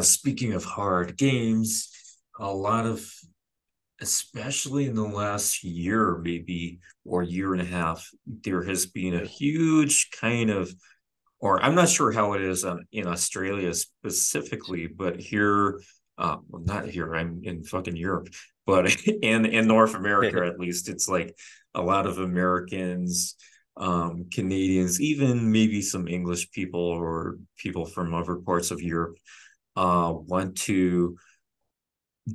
Speaking of hard games, a lot of, especially in the last year, maybe, or year and a half, there has been a Yeah, huge kind of, or I'm not sure how it is in Australia specifically, but here, well, not here, I'm in fucking Europe, but in North America at least, it's like a lot of Americans, Canadians, even maybe some English people or people from other parts of Europe want to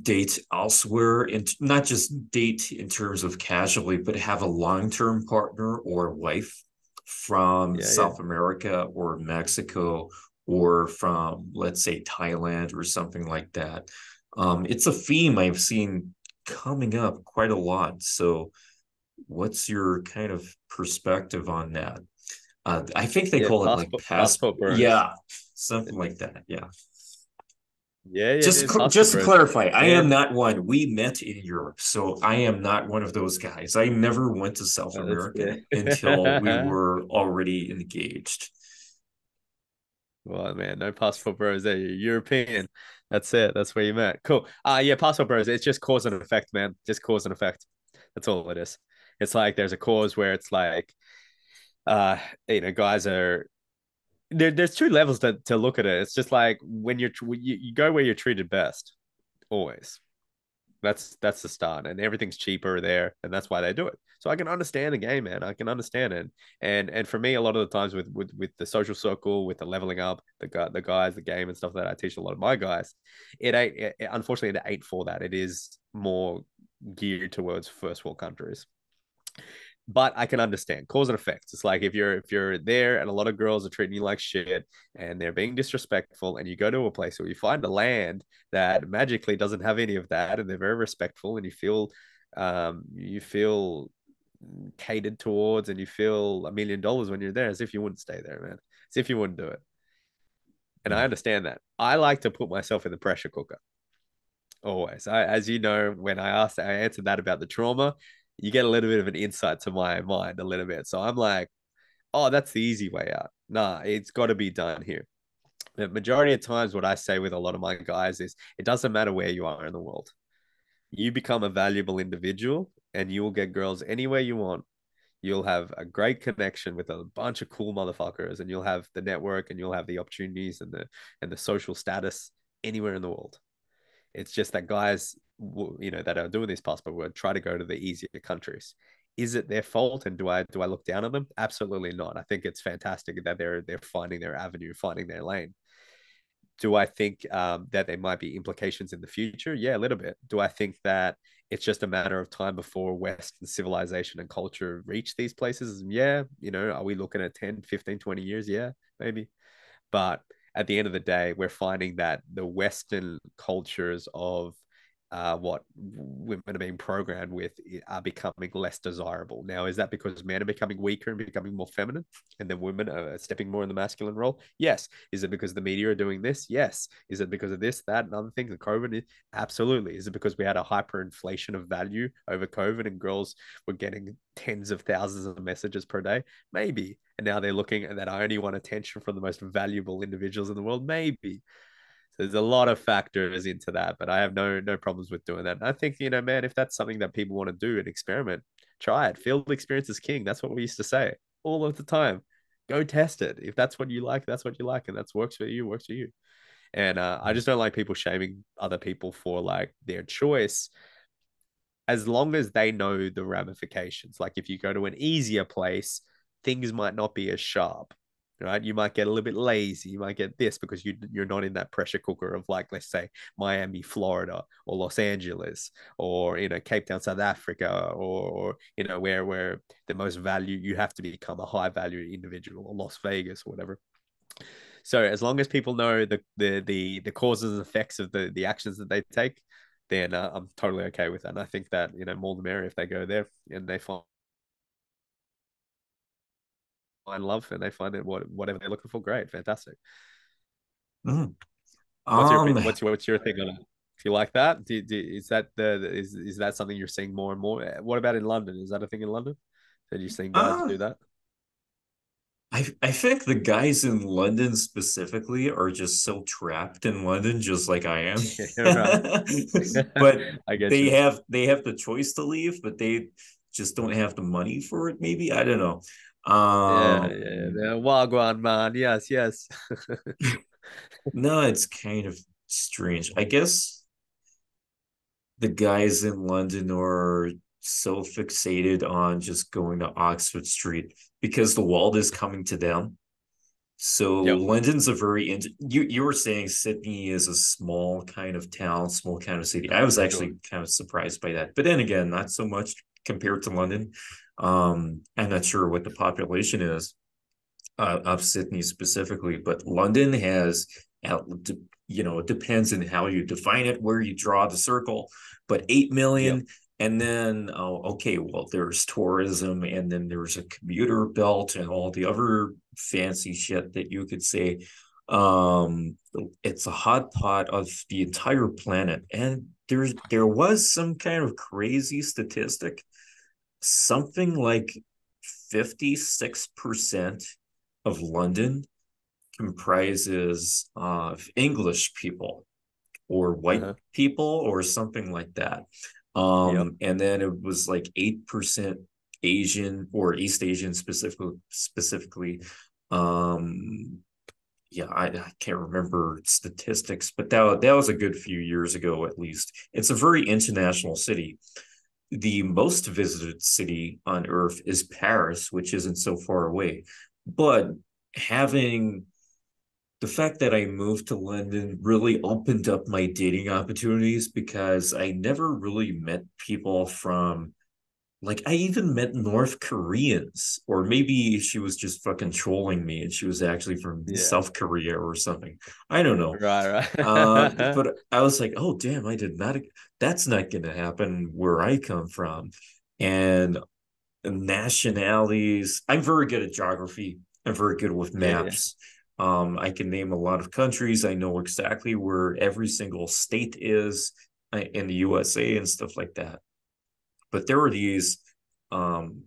date elsewhere and not just date in terms of casually, but have a long-term partner or wife from yeah, yeah. South America or Mexico or from, let's say, Thailand or something like that. It's a theme I've seen coming up quite a lot. So, what's your kind of perspective on that? I think they Yeah, call it like passport bros. yeah, something like that. Yeah. Yeah, yeah, Just yeah, just passport to bros. clarify, I am Man, not one. We met in Europe, so I am not one of those guys. I never went to South that's America until we yeah. were already engaged. Well, man, no passport bros there. You're European. That's it. That's where you met. Cool. Yeah, passport bros. It's just cause and effect, man. Just cause and effect. That's all it is. It's like there's a cause where it's like, uh, guys are there's two levels to look at it. It's just like when you go where you're treated best, always. That's the start, and everything's cheaper there, and that's why they do it. So I can understand the game, man. I can understand it, and for me, a lot of the times with the social circle, with the leveling up, the guys, the game, and stuff that I teach a lot of my guys, unfortunately it ain't for that. It is more geared towards first world countries, but I can understand cause and effect. It's like if you're there and a lot of girls are treating you like shit and they're being disrespectful, and you go to a place where you find a land that magically doesn't have any of that, and they're very respectful, and you feel catered towards, and you feel $1 million when you're there, as if you wouldn't stay there, man. As if you wouldn't do it. And I Yeah. understand that. I like to put myself in the pressure cooker. Always. As you know, when I answered that about the trauma, you get a little bit of an insight to my mind a little bit. So I'm like, oh, that's the easy way out. Nah, it's got to be done here. The majority of times, what I say with a lot of my guys is it doesn't matter where you are in the world. You become a valuable individual and you will get girls anywhere you want. You'll have a great connection with a bunch of cool motherfuckers, and you'll have the network, and you'll have the opportunities and the social status anywhere in the world. It's just that guys, that are doing this passport work try to go to the easier countries. Is it their fault, and do I look down on them? Absolutely not. I think it's fantastic that they're finding their avenue, finding their lane. Do I think that there might be implications in the future? Yeah, a little bit. Do I think that it's just a matter of time before Western civilization and culture reach these places? Yeah. Are we looking at 10, 15, 20 years? Yeah, maybe. But at the end of the day, we're finding that the Western cultures of what women are being programmed with are becoming less desirable. Now, is that because men are becoming weaker and becoming more feminine, and then women are stepping more in the masculine role? Yes. Is it because the media are doing this? Yes. Is it because of this, that, and other things? And COVID? Absolutely. Is it because we had a hyperinflation of value over COVID, and girls were getting tens of thousands of messages per day? Maybe. And now they're looking at that I only want attention from the most valuable individuals in the world? Maybe. So there's a lot of factors into that, but I have no problems with doing that. And I think, man, if that's something that people want to do and experiment, try it. Field experience is king. That's what we used to say all of the time. Go test it. If that's what you like, that's what you like, and that's works for you, works for you. And I just don't like people shaming other people for like their choice, as long as they know the ramifications. Like if you go to an easier place, things might not be as sharp, right? You might get a little bit lazy. You might get this because you're not in that pressure cooker of, like, let's say Miami, Florida, or Los Angeles, or Cape Town, South Africa, or where the most value, you have to become a high value individual, or Las Vegas or whatever. So as long as people know the causes and effects of the actions that they take, then I'm totally okay with that. And I think that more the merrier if they go there and they find love and they find it whatever they're looking for. Great, fantastic. Mm. What's your Um, opinion? What's your thing on it? If you like that, is that is that something you're seeing more and more? What about in London? Is that a thing in London? That you're seeing guys uh, do that? I think the guys in London specifically are just so trapped in London, just like I am. Yeah, right. But I get they you. have the choice to leave, but they just don't have the money for it. Maybe I don't know. Yeah, yeah, Um, yeah. Wagwan, man. Yes, yes. no, it's kind of strange. I guess the guys in London are so fixated on just going to Oxford Street because the world is coming to them. So Yep, London's a very you were saying Sydney is a small kind of town, small kind of city. I was for sure. actually kind of surprised by that. But then again, not so much compared to London. I'm not sure what the population is of Sydney specifically, but London has, it depends on how you define it, where you draw the circle, but 8 Yep. million. And then, oh, okay, well, there's tourism, and then there's a commuter belt and all the other fancy shit that you could say. Um, it's a hot pot of the entire planet. And there was some kind of crazy statistic, something like 56% of London comprises of English people or white Uh-huh. people or something like that. Yep. And then it was like 8% Asian or East Asian specifically. Um, yeah, I can't remember statistics, but that was a good few years ago at least. It's a very international city. The most visited city on earth is Paris, which isn't so far away. But having the fact that I moved to London really opened up my dating opportunities because I never really met people from, like, I even met North Koreans, or maybe she was just fucking trolling me and she was actually from Yeah. South Korea or something. I don't know. Right, right. But I was like, oh damn, I did not, that's not gonna happen where I come from. And nationalities. I'm very good at geography. I'm very good with Yeah, yeah. maps. I can name a lot of countries. I know exactly where every single state is in the USA and stuff like that. But there are these um,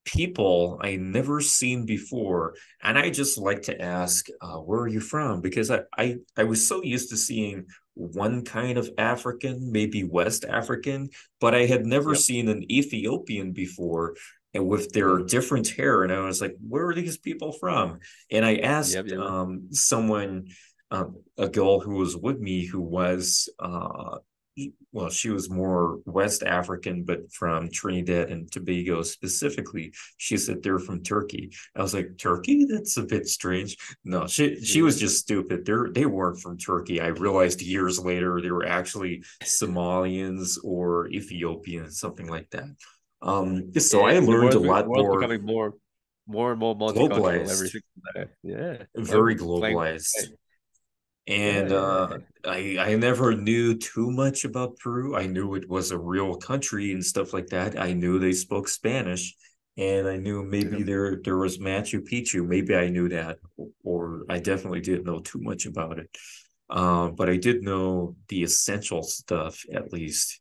people I never seen before, and I just like to ask, "Where are you from?" Because I was so used to seeing one kind of African, maybe West African, but I had never Yep. seen an Ethiopian before, and with their Uh-huh. different hair, and I was like, "Where are these people from?" And I Yep, asked yep. someone, a girl who was with me, who was well, she was more West African, but from Trinidad and Tobago specifically. She said they're from Turkey. I was like, Turkey? That's a bit strange. No, she was Yeah. just stupid. They weren't from Turkey. I realized years later they were actually Somalians or Ethiopians, something like that. So I Yeah, learned a the lot world's more becoming more and more multicultural every globalized, single day. Yeah, very global, playing. globalized. Yeah, And yeah, yeah. I never knew too much about Peru. I knew it was a real country and stuff like that. I knew they spoke Spanish, and I knew maybe Yep. there was Machu Picchu. Maybe I knew that, or I definitely didn't know too much about it. But I did know the essential stuff at least,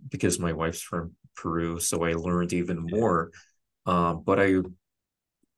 because my wife's from Peru, so I learned even Yeah. more. But I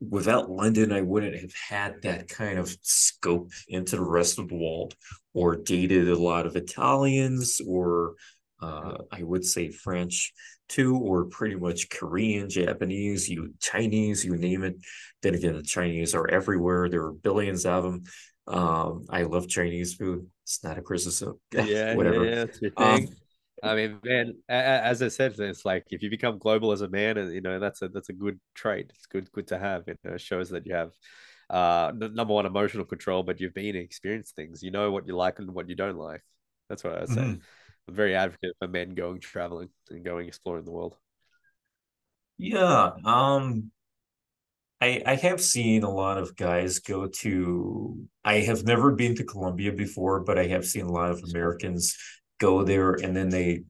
without London, I wouldn't have had that kind of scope into the rest of the world, or dated a lot of Italians, or Yep. I would say French too, or pretty much Korean, Japanese, Chinese, you name it. Then again, the Chinese are everywhere. There are billions of them. I love Chinese food. It's not a criticism, Yeah, yeah, whatever. yeah. That's your Um, thing. I mean, man, as I said, it's like if you become global as a man, and that's a good trait. It's good to have. It shows that you have number one emotional control, but you've been and experienced things. You know what you like and what you don't like. That's what I say. mhm. I'm very advocate for men going traveling and going exploring the world. Yeah. I have seen a lot of guys go to, I have never been to Colombia before, but I have seen a lot of Americans go there, and then they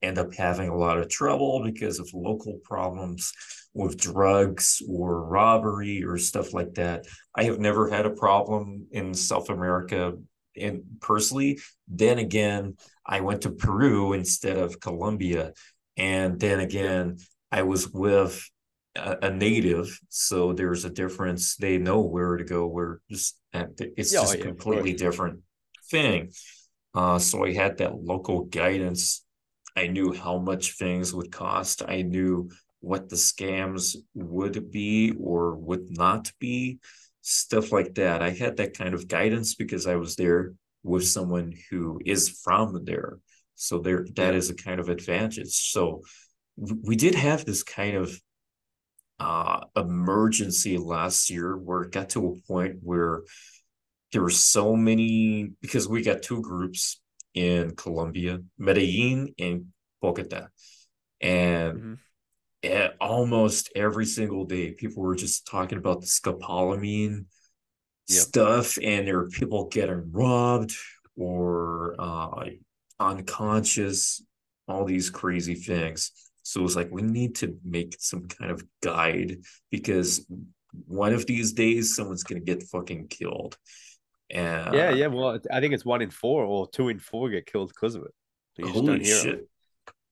end up having a lot of trouble because of local problems with drugs or robbery or stuff like that. I have never had a problem in South America in personally. Then again, I went to Peru instead of Colombia. And then Yep. again, I was with a native, so there's a difference. They know where to go, where just it's Yeah, oh just a yeah, of completely course. different thing. So I had that local guidance. I knew how much things would cost. I knew what the scams would be or would not be, stuff like that. I had that kind of guidance because I was there with someone who is from there. So there, that Yeah, is a kind of advantage. So we did have this kind of emergency last year where it got to a point where there were so many, because we got two groups in Colombia, Medellin and Bogota. And hmm, almost every single day, people were just talking about the scopolamine yeah, stuff, and there were people getting robbed or unconscious, all these crazy things. So it was like, we need to make some kind of guide because one of these days, someone's going to get fucking killed. yeah, Uh, yeah. Well, I think it's 1 in 4 or 2 in 4 get killed because of it. You just don't holy hear of. shit.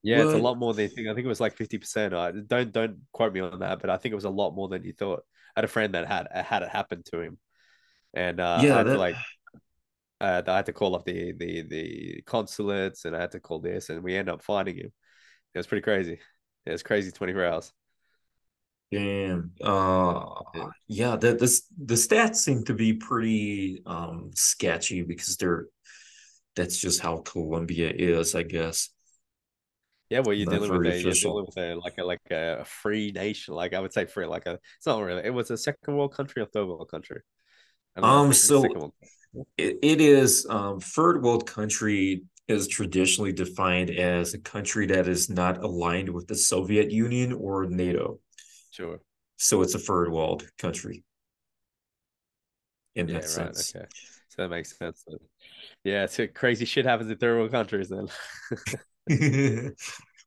Yeah, it's a What? lot more than you think. I think it was like 50%. Don't quote me on that, but I think it was a lot more than you thought. I had a friend that had it happen to him, and I Yeah, had to that like I had to call up the consulates, and I had to call this, and we end up finding him. It was pretty crazy. It was crazy 24 hours. damn. Yeah. Yeah, the stats seem to be pretty sketchy because that's just how Colombia is, I guess. Yeah, well, Not very you're official. dealing with a free nation. Like I would say free, it's not really. It was a second world country or third world country. I don't know. I think it's So second world. it is third world country is traditionally defined as a country that is not aligned with the Soviet Union or NATO. Sure. So it's a third world country in Yeah. that Right. sense. Okay. So that makes sense. Yeah. So crazy shit happens in third world countries then.